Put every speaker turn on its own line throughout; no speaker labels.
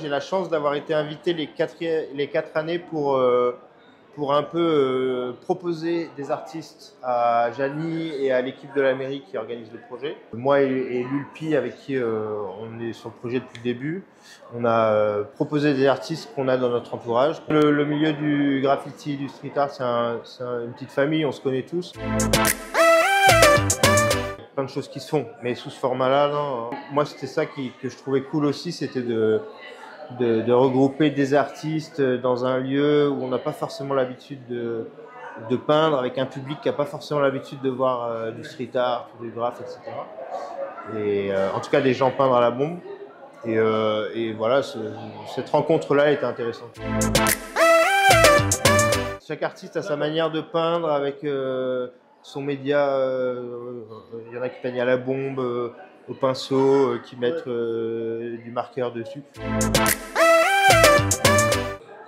j'ai la chance d'avoir été invité les 4 années pour un peu proposer des artistes à Jani et à l'équipe de la mairie qui organise le projet. Moi et Lulpi, avec qui on est sur le projet depuis le début, on a proposé des artistes qu'on a dans notre entourage. Le milieu du graffiti, du street art, c'est une petite famille, on se connaît tous. Plein de choses qui se font, mais sous ce format-là, non. Moi, c'était ça que je trouvais cool aussi, c'était de regrouper des artistes dans un lieu où on n'a pas forcément l'habitude de peindre, avec un public qui n'a pas forcément l'habitude de voir du street art, du graphe, etc. Et en tout cas, des gens peindre à la bombe. Et voilà, cette rencontre-là était intéressante. Chaque artiste a sa manière de peindre avec son média. Il y en a qui peignent à la bombe, au pinceau, qui mettent du marqueur dessus.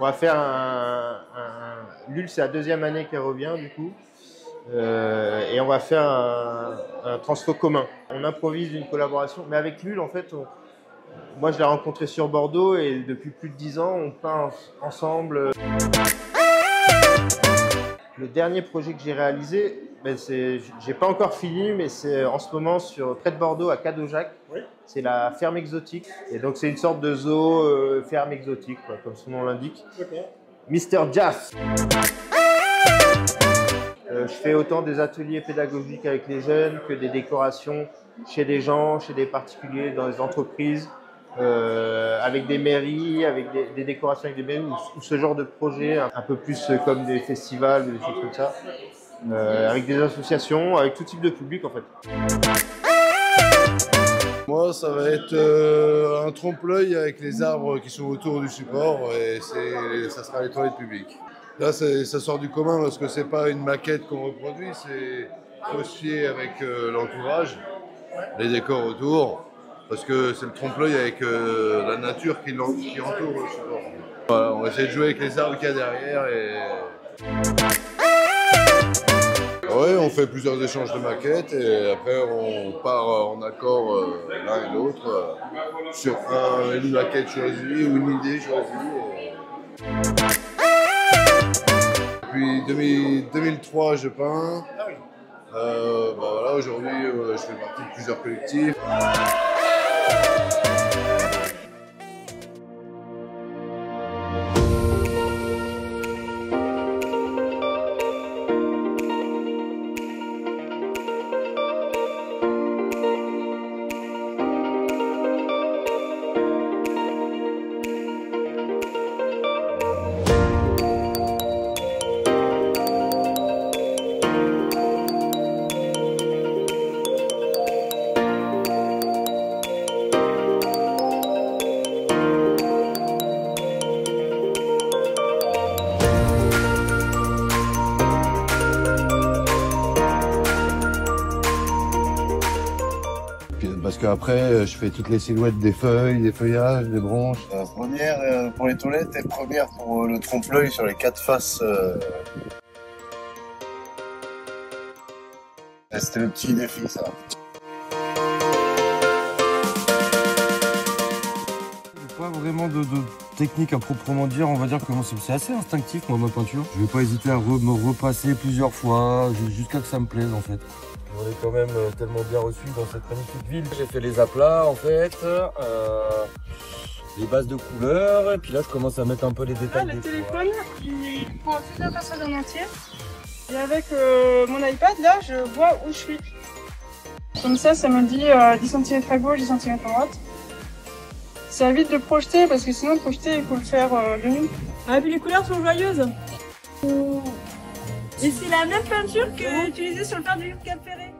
On va faire Lul, c'est la 2e année qu'elle revient du coup. Et on va faire un transfo commun. On improvise une collaboration, mais avec Lul, en fait, moi je l'ai rencontré sur Bordeaux et depuis plus de 10 ans, on peint ensemble. Le dernier projet que j'ai réalisé, j'ai pas encore fini, mais c'est en ce moment près de Bordeaux, à Cadojac. Oui. C'est la ferme exotique. Et donc c'est une sorte de zoo ferme exotique, quoi, comme son nom l'indique. Okay. Mister Jaff. Je fais autant des ateliers pédagogiques avec les jeunes que des décorations chez des gens, chez des particuliers, dans les entreprises, avec des mairies, avec des décorations avec des mairies, ou ce genre de projet, un peu plus comme des festivals ou des choses comme ça, avec des associations, avec tout type de public en fait.
Moi, ça va être un trompe-l'œil avec les arbres qui sont autour du support et ça sera les toilettes publiques. Là, ça sort du commun parce que c'est pas une maquette qu'on reproduit, c'est faut se fier avec l'entourage, les décors autour, parce que c'est le trompe-l'œil avec la nature qui entoure le support. Voilà, on va essayer de jouer avec les arbres qu'il y a derrière Oui, on fait plusieurs échanges de maquettes et après on part en accord l'un et l'autre sur une maquette choisie ou une idée choisie. Depuis 2003, je peins. Voilà, aujourd'hui, je fais partie de plusieurs collectifs. Parce qu'après, je fais toutes les silhouettes des feuilles, des feuillages, des branches.
Première pour les toilettes et première pour le trompe-l'œil sur les 4 faces. C'était le petit défi, ça.
Pas vraiment de technique à proprement dire, on va dire que c'est assez instinctif moi ma peinture. Je vais pas hésiter à me repasser plusieurs fois jusqu'à que ça me plaise en fait. On est quand même tellement bien reçus dans cette magnifique ville. J'ai fait les aplats en fait, les bases de couleurs, et puis là je commence à mettre un peu les détails.
Le téléphone, il prend toute la façade en entier. Et avec mon iPad là, je vois où je suis. Comme ça me dit 10 cm à gauche, 10 cm à droite. Ça évite de projeter parce que sinon projeter il faut le faire de nuit. Ah, et puis les couleurs sont joyeuses. Et c'est la même peinture que utilisée sur le phare du Cap Ferret.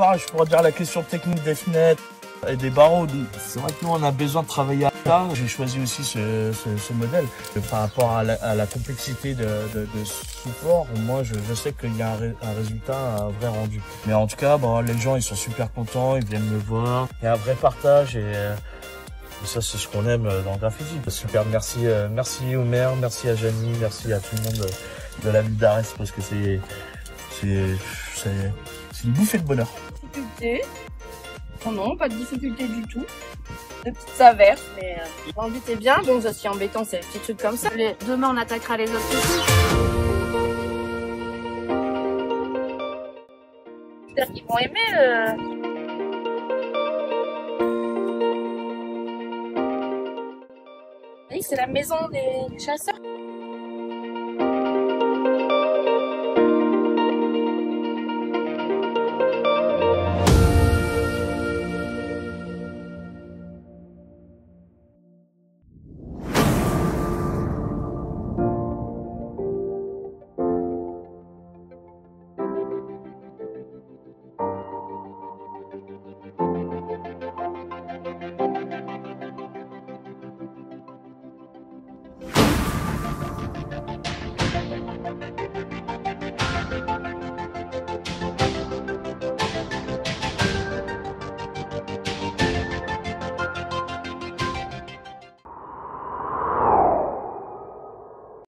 pareil, je pourrais dire la question technique des fenêtres et des barreaux. C'est vrai que nous, on a besoin de travailler à ça. J'ai choisi aussi ce modèle. Par rapport à la complexité de support, moi, je sais qu'il y a un résultat, un vrai rendu. Mais en tout cas, bon, les gens, ils sont super contents, ils viennent me voir. Il y a un vrai partage et ça, c'est ce qu'on aime dans le graphisme. Super, merci au maire, merci à Janie, merci à tout le monde de la ville d'Arès parce que c'est une bouffée de bonheur.
Difficulté. Non, pas de difficulté du tout. De petites averses, mais l'embête est bien. Bon, aussi embêtant, c'est des petits trucs comme ça. Demain, on attaquera les autres trucs. J'espère qu'ils vont aimer. Oui, c'est la maison des chasseurs.